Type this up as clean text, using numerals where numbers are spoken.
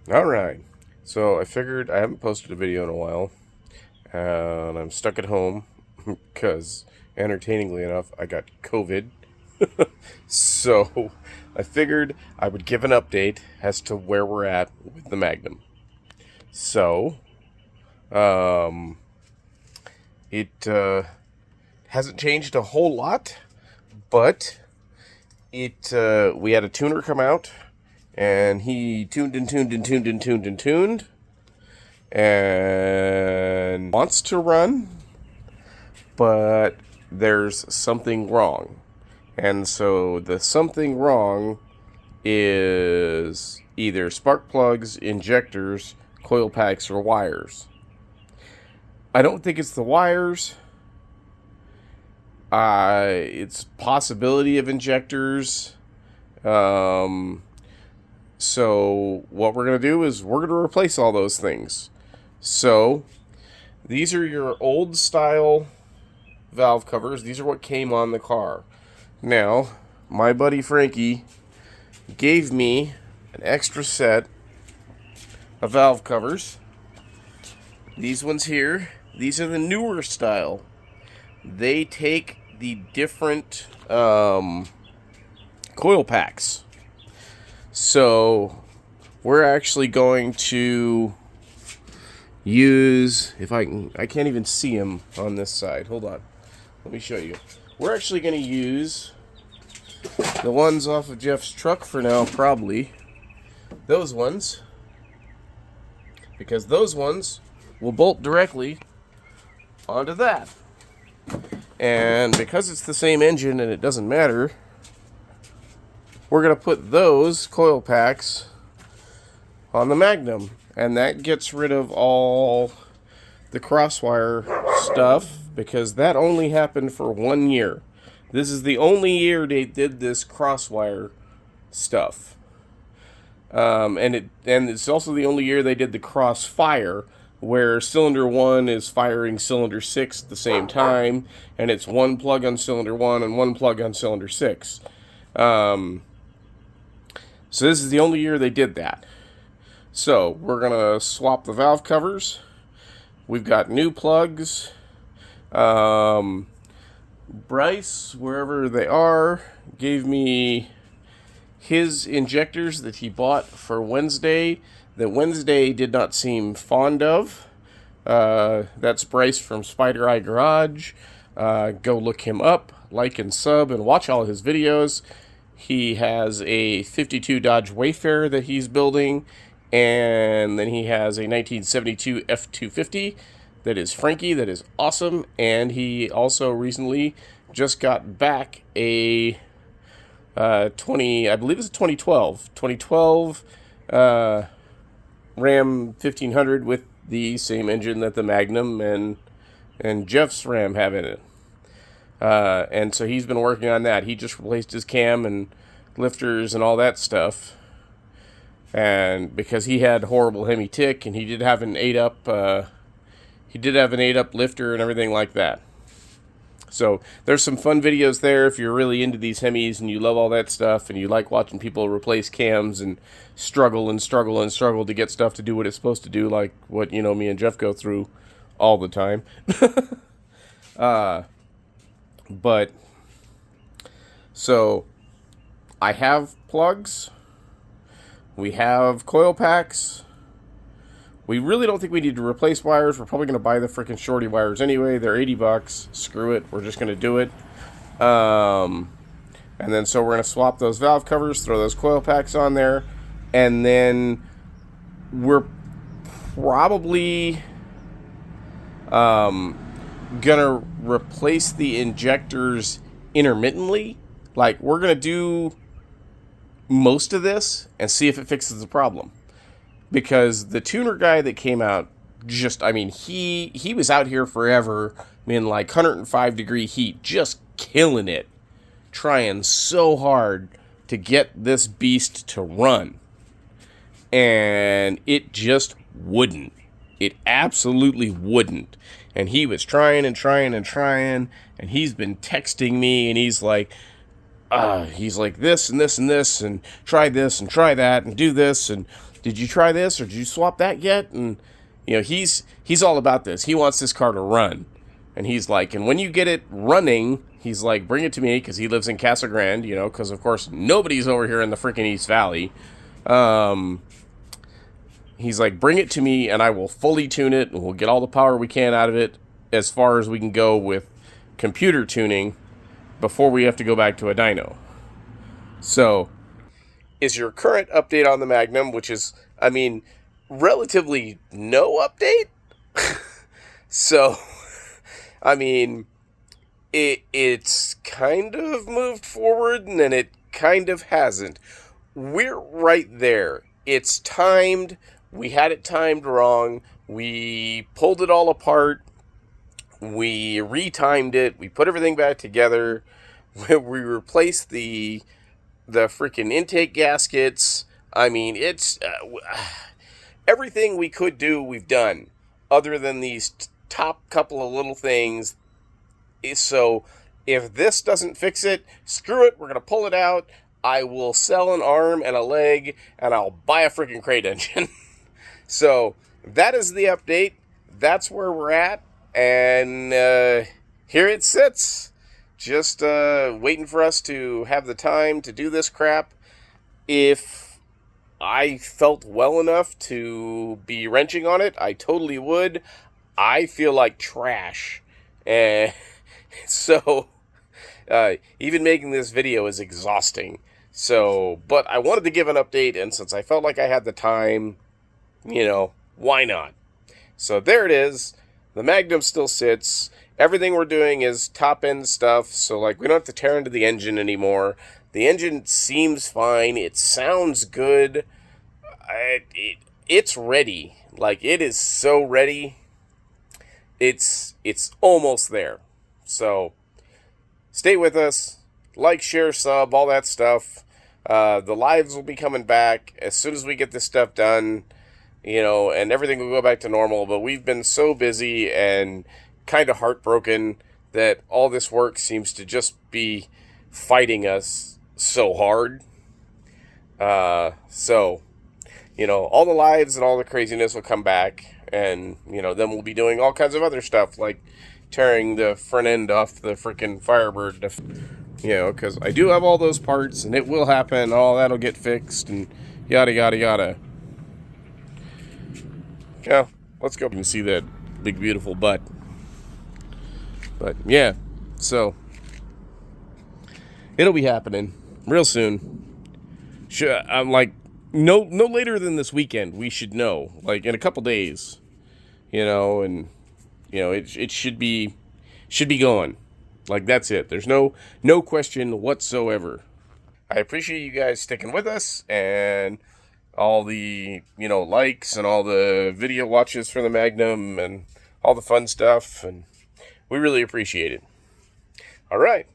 Alright, so I figured I haven't posted a video in a while, and I'm stuck at home because, entertainingly enough, I got COVID. So I figured I would give an update as to where we're at with the Magnum. So, um, it hasn't changed a whole lot, but we had a tuner come out, and he tuned and tuned and tuned and tuned and tuned, and wants to run, but there's something wrong. And so the something wrong is either spark plugs, injectors, coil packs, or wires. I don't think it's the wires. It's possibility of injectors. So what we're going to do is we're going to replace all those things. So these are your old style valve covers. These are what came on the car. Now, my buddy Frankie gave me an extra set of valve covers. These ones here, these are the newer style. They take the different coil packs. So we're actually going to use, I can't even see them on this side. Hold on. Let me show you. We're actually going to use the ones off of Jeff's truck for now, probably. Those ones. Because those ones will bolt directly onto that. And because it's the same engine and it doesn't matter, we're going to put those coil packs on the Magnum. And that gets rid of all the crosswire stuff, because that only happened for 1 year. This is the only year they did this crosswire stuff. And it's also the only year they did the crossfire, where cylinder 1 is firing cylinder 6 at the same time, and it's one plug on cylinder 1 and one plug on cylinder 6. So this is the only year they did that. So we're going to swap the valve covers. We've got new plugs. Bryce, wherever they are, gave me his injectors that he bought for Wednesday, that Wednesday did not seem fond of. That's Bryce from Spider Eye Garage. Go look him up, like and sub, and watch all his videos. He has a 52 Dodge Wayfarer that he's building, and then he has a 1972 F-250 that is Frankie, that is awesome. And he also recently just got back a I believe it's a 2012 Ram 1500 with the same engine that the Magnum and Jeff's Ram have in it. And so he's been working on that. He just replaced his cam and lifters and all that stuff. And because he had horrible Hemi tick, and he did have an 8-up lifter and everything like that. So there's some fun videos there if you're really into these Hemis and you love all that stuff and you like watching people replace cams and struggle to get stuff to do what it's supposed to do, like what, me and Jeff go through all the time. But so I have plugs. We have coil packs. We really don't think we need to replace wires. We're probably going to buy the freaking shorty wires anyway. They're $80. Screw it. We're just going to do it. And then so we're going to swap those valve covers, throw those coil packs on there, and then we're probably going to replace the injectors intermittently. Like, we're going to do most of this and see if it fixes the problem. Because the tuner guy that came out, he was out here forever in like 105 degree heat, just killing it, trying so hard to get this beast to run. And it just wouldn't. It absolutely wouldn't. And he was trying, and he's been texting me, and he's like this and this and this, and try this and try that, and do this, and did you try this or did you swap that yet? And you know, he's all about this. He wants this car to run. And he's like, and when you get it running, he's like, bring it to me, because he lives in Casa Grande, you know, because of course nobody's over here in the freaking East Valley. He's like, bring it to me and I will fully tune it and we'll get all the power we can out of it as far as we can go with computer tuning before we have to go back to a dyno. So, is your current update on the Magnum, which is, I mean, relatively no update? So, I mean, it's kind of moved forward and then it kind of hasn't. We're right there. It's timed. We had it timed wrong. We pulled it all apart. We retimed it. We put everything back together. We replaced the freaking intake gaskets. I mean, it's everything we could do, we've done, other than these top couple of little things. So if this doesn't fix it, screw it. We're going to pull it out. I will sell an arm and a leg, and I'll buy a freaking crate engine. So that is the update. That's where we're at. And here it sits. Just waiting for us to have the time to do this crap. If I felt well enough to be wrenching on it, I totally would. I feel like trash. And so even making this video is exhausting. So, but I wanted to give an update, and since I felt like I had the time, you know, why not? So there it is. The Magnum still sits. Everything we're doing is top-end stuff, so like we don't have to tear into the engine anymore. The engine seems fine. It sounds good. It's ready. Like, it is so ready. It's almost there. So stay with us. Like, share, sub, all that stuff. The lives will be coming back as soon as we get this stuff done, you know, and everything will go back to normal. But we've been so busy and kind of heartbroken that all this work seems to just be fighting us so hard. So, you know, all the lives and all the craziness will come back, and, you know, then we'll be doing all kinds of other stuff, like tearing the front end off the freaking Firebird, you know, because I do have all those parts, and it will happen, all that'll get fixed, and yada, yada, yada. Yeah, let's go. You can see that big, beautiful butt. But, yeah, so it'll be happening real soon. I'm like, no later than this weekend, we should know, like in a couple days, you know, and, you know, it should be going. Like, that's it. There's no question whatsoever. I appreciate you guys sticking with us, and all the, you know, likes and all the video watches for the Magnum and all the fun stuff, and we really appreciate it. All right.